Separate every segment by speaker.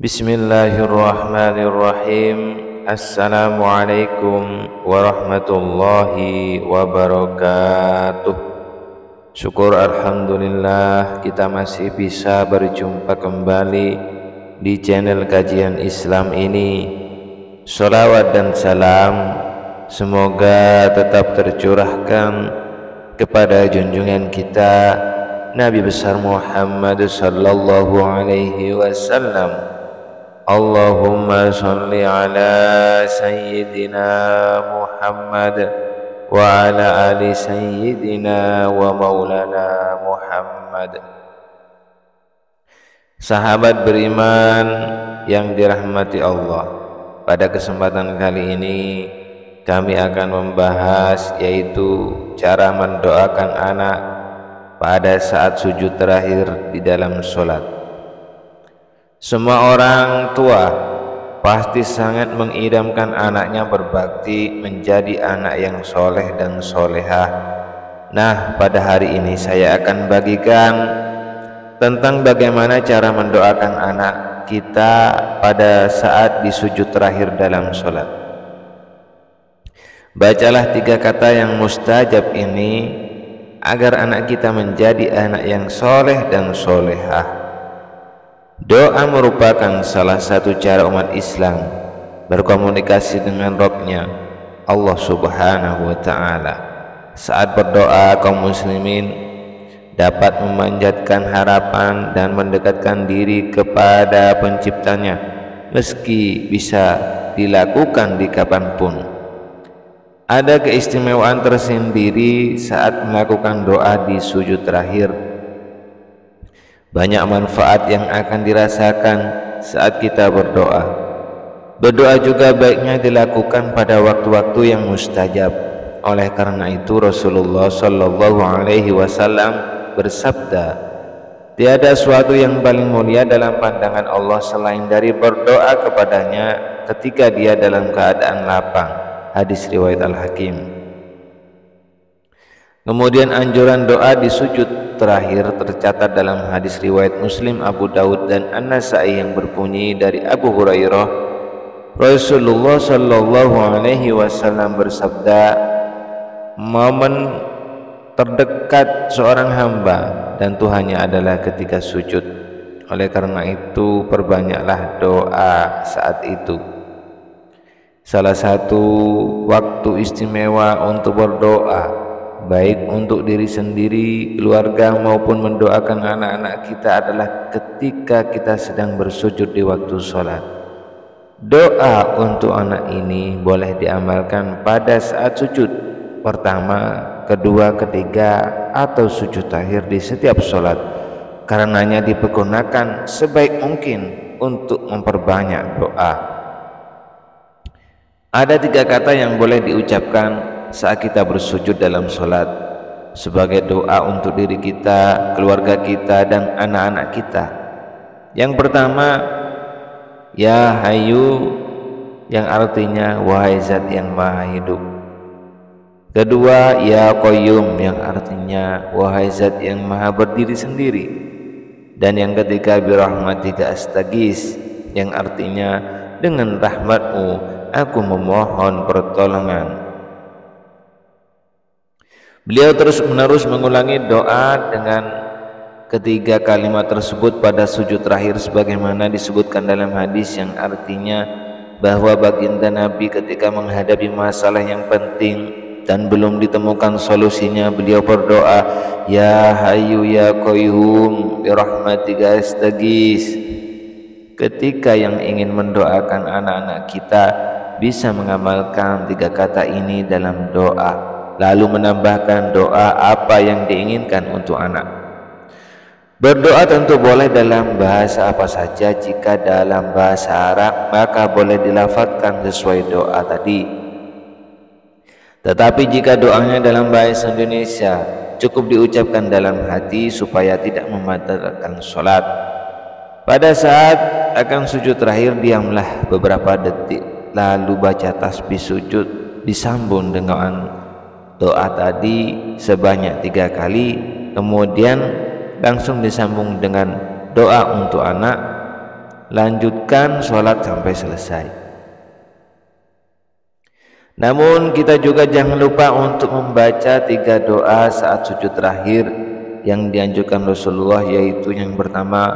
Speaker 1: Bismillahirrahmanirrahim. Assalamualaikum warahmatullahi wabarakatuh. Syukur alhamdulillah kita masih bisa berjumpa kembali di channel kajian Islam ini. Sholawat dan salam semoga tetap tercurahkan kepada junjungan kita Nabi besar Muhammad sallallahu alaihi wasallam. Allahumma sholli ala sayyidina Muhammad wa ala ali sayyidina wa maulana Muhammad. Sahabat beriman yang dirahmati Allah, pada kesempatan kali ini kami akan membahas yaitu cara mendoakan anak pada saat sujud terakhir di dalam sholat. Semua orang tua pasti sangat mengidamkan anaknya berbakti menjadi anak yang soleh dan solehah. Nah, pada hari ini saya akan bagikan tentang bagaimana cara mendoakan anak kita pada saat di sujud terakhir dalam sholat. Bacalah 3 kata yang mustajab ini agar anak kita menjadi anak yang soleh dan solehah. Doa merupakan salah satu cara umat Islam berkomunikasi dengan Rabb-Nya, Allah Subhanahu wa Ta'ala. Saat berdoa, kaum muslimin dapat memanjatkan harapan dan mendekatkan diri kepada Penciptanya, meski bisa dilakukan di kapanpun. Ada keistimewaan tersendiri saat melakukan doa di sujud terakhir. Banyak manfaat yang akan dirasakan saat kita berdoa. Berdoa juga baiknya dilakukan pada waktu-waktu yang mustajab. Oleh karena itu Rasulullah sallallahu alaihi wasallam bersabda, tiada suatu yang paling mulia dalam pandangan Allah selain dari berdoa kepadanya ketika dia dalam keadaan lapang. Hadis riwayat Al-Hakim. Kemudian anjuran doa di sujud terakhir tercatat dalam hadis riwayat Muslim, Abu Daud dan An-Nasa'i yang berbunyi dari Abu Hurairah, Rasulullah sallallahu alaihi wasallam bersabda, momen terdekat seorang hamba dan Tuhannya adalah ketika sujud. Oleh karena itu perbanyaklah doa saat itu. Salah satu waktu istimewa untuk berdoa, baik untuk diri sendiri, keluarga maupun mendoakan anak-anak kita adalah ketika kita sedang bersujud di waktu sholat. Doa untuk anak ini boleh diamalkan pada saat sujud pertama, kedua, ketiga atau sujud akhir di setiap sholat. Karenanya dipergunakan sebaik mungkin untuk memperbanyak doa. Ada 3 kata yang boleh diucapkan saat kita bersujud dalam sholat sebagai doa untuk diri kita, keluarga kita dan anak-anak kita. Yang pertama, Ya Hayyu, yang artinya wahai zat yang maha hidup. Kedua, Ya Qayyum, yang artinya wahai zat yang maha berdiri sendiri. Dan yang ketiga, Birahmatika astaghis, yang artinya dengan rahmatmu aku memohon pertolongan. Beliau terus-menerus mengulangi doa dengan ketiga kalimat tersebut pada sujud terakhir sebagaimana disebutkan dalam hadis yang artinya bahwa baginda Nabi ketika menghadapi masalah yang penting dan belum ditemukan solusinya, beliau berdoa, Ya Hayyu Ya Qayyum birahmatika astaghis. Ketika yang ingin mendoakan anak-anak kita bisa mengamalkan 3 kata ini dalam doa, lalu menambahkan doa apa yang diinginkan untuk anak. Berdoa tentu boleh dalam bahasa apa saja. Jika dalam bahasa Arab maka boleh dilafadzkan sesuai doa tadi. Tetapi jika doanya dalam bahasa Indonesia cukup diucapkan dalam hati supaya tidak membatalkan sholat. Pada saat akan sujud terakhir diamlah beberapa detik, lalu baca tasbih sujud disambung dengan doa tadi sebanyak 3 kali, kemudian langsung disambung dengan doa untuk anak, lanjutkan sholat sampai selesai. Namun kita juga jangan lupa untuk membaca 3 doa saat sujud terakhir yang dianjurkan Rasulullah, yaitu yang pertama,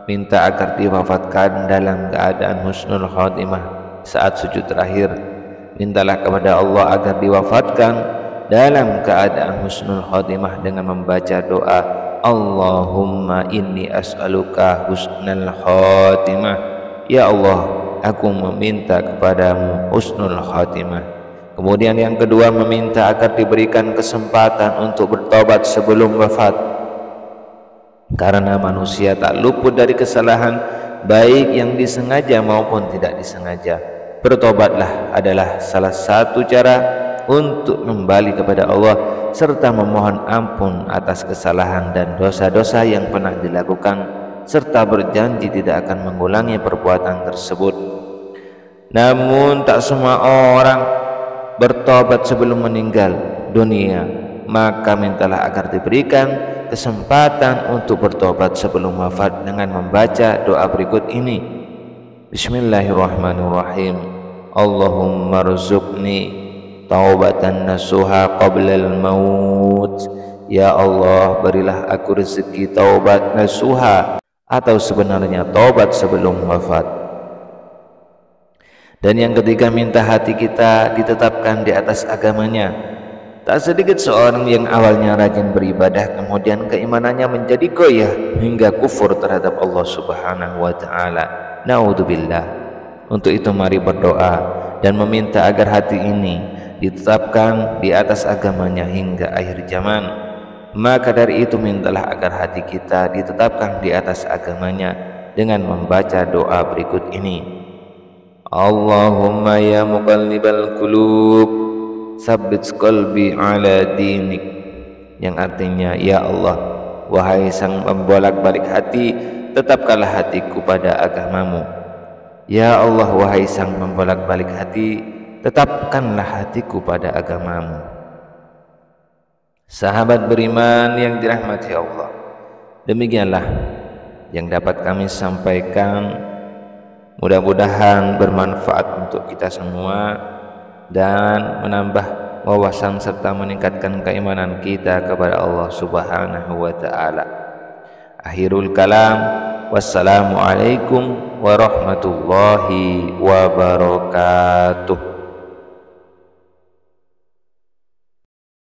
Speaker 1: minta agar diwafatkan dalam keadaan husnul khotimah saat sujud terakhir. Mintalah kepada Allah agar diwafatkan dalam keadaan husnul khotimah dengan membaca doa Allahumma inni as'aluka husnul khotimah. Ya Allah, aku meminta kepadamu husnul khotimah. Kemudian yang kedua, meminta agar diberikan kesempatan untuk bertobat sebelum wafat, karena manusia tak luput dari kesalahan, baik yang disengaja maupun tidak disengaja. Bertobatlah adalah salah satu cara untuk kembali kepada Allah serta memohon ampun atas kesalahan dan dosa-dosa yang pernah dilakukan, serta berjanji tidak akan mengulangi perbuatan tersebut. Namun tak semua orang bertobat sebelum meninggal dunia, maka mintalah agar diberikan kesempatan untuk bertobat sebelum wafat dengan membaca doa berikut ini. Bismillahirrahmanirrahim. Allahumma rzuqni taubatan nasuha qablal maut. Ya Allah, berilah aku rezeki taubat nasuha, atau sebenarnya taubat sebelum wafat. Dan yang ketiga, minta hati kita ditetapkan di atas agamanya. Tak sedikit seorang yang awalnya rajin beribadah, kemudian keimanannya menjadi goyah hingga kufur terhadap Allah Subhanahu wa ta'ala. Naudzubillah. Untuk itu mari berdoa dan meminta agar hati ini ditetapkan di atas agamanya hingga akhir zaman. Maka dari itu mintalah agar hati kita ditetapkan di atas agamanya dengan membaca doa berikut ini. Allahumma ya muqallibal qulub tsabbit qalbi ala dinik, yang artinya, ya Allah, wahai sang membolak-balik hati, tetapkanlah hatiku pada agamamu. Ya Allah, wahai sang membolak-balik hati, tetapkanlah hatiku pada agamamu. Sahabat beriman yang dirahmati Allah, demikianlah yang dapat kami sampaikan. Mudah-mudahan bermanfaat untuk kita semua dan menambah wawasan serta meningkatkan keimanan kita kepada Allah Subhanahu wa ta'ala. Akhirul kalam, wassalamualaikum warahmatullahi wabarakatuh.